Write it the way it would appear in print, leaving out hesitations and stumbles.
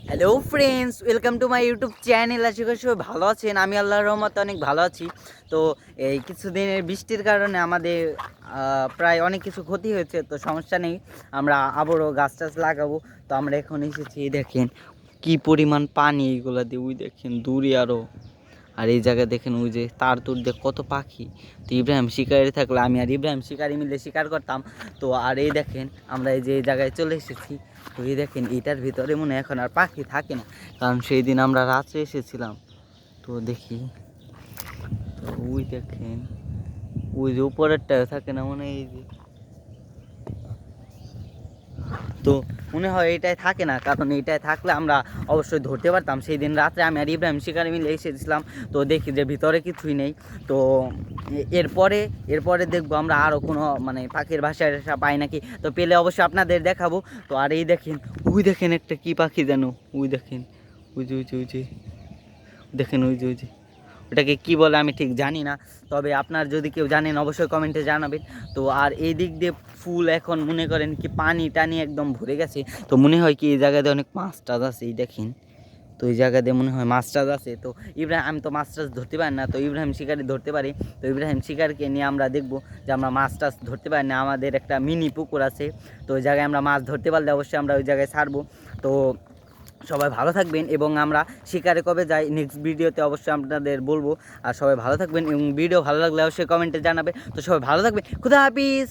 Hello friends, welcome to my YouTube channel. আশা করি সবাই ভালো আছেন। আমি আল্লাহর রহমতে অনেক ভালো আছি। তো এই কিছুদিনের বৃষ্টির কারণে আমাদের প্রায় অনেক কিছু ক্ষতি হয়েছে, তো সমস্যা নেই, আমরা আবারও গাছ টাছ লাগাবো। তো আমরা এখন এসেছি, দেখেন কি পরিমাণ পানি এইগুলো দিয়ে, ওই দেখেন দূরে আরও। আর এই জায়গায় দেখেন ওই যে তার তুর দিয়ে কত পাখি। তো ইব্রাহিম শিকারি থাকলে আমি আর ইব্রাহিম শিকারি মিলে শিকার করতাম। তো আর এই দেখেন আমরা এই যে এই জায়গায় চলে এসেছি। তো এই দেখেন এটার ভিতরে মনে হয় এখন আর পাখি থাকে না, কারণ সেই দিন আমরা রাত্রে এসেছিলাম। তো দেখি, তো ওই দেখেন ওই যে উপরেরটা থাকে না মনে হয়, এই যে, তো মনে হয় এইটাই থাকে না, কারণ এইটাই থাকলে আমরা অবশ্যই ধরতে পারতাম। সেই দিন রাত্রে আমি আর ইব্রাহিম শিকারি মিলে এসেছিলাম। তো দেখি যে ভিতরে কিছুই নেই। তো এরপরে এরপরে দেখবো আমরা আরও কোনো মানে পাখির বাসা পাই নাকি, তো পেলে অবশ্যই আপনাদের দেখাবো। তো আর এই দেখেন ওই দেখেন একটা কি পাখি যেন, ওই দেখেন ওই যে ওই যে ওই যে দেখেন ওই যে ওই যে ওটাকে কী বলে আমি ঠিক জানি না, তবে আপনার যদি কেউ জানেন অবশ্যই কমেন্টে জানাবেন। তো আর এই দিক দিয়ে ফুল এখন মনে করেন কি পানি টানি একদম ভরে গেছে। তো মনে হয় কি এই জায়গাতে অনেক মাছ টাছ আছে, এই দেখেন। তো এই জায়গা দিয়ে মনে হয় মাছ টাছ আছে। তো ইব্রাহিম, আমি তো মাছ টাছ ধরতে পারি না, তো ইব্রাহিম শিকারি ধরতে পারি। তো ইব্রাহিম শিকারকে নিয়ে আমরা দেখবো যে আমরা মাছ টাছ ধরতে পারি না। আমাদের একটা মিনি পুকুর আছে, তো ওই জায়গায় আমরা মাছ ধরতে পারলে অবশ্যই আমরা ওই জায়গায় ছাড়বো। তো সবাই ভালো থাকবেন, এবং আমরা শিকারে কবে যাই নেক্সট ভিডিওতে অবশ্যই আপনাদের বলবো। আর সবাই ভালো থাকবেন, এবং ভিডিও ভালো লাগলে অবশ্যই কমেন্টে জানাবে। তো সবাই ভালো থাকবেন, খুদা হাফিজ।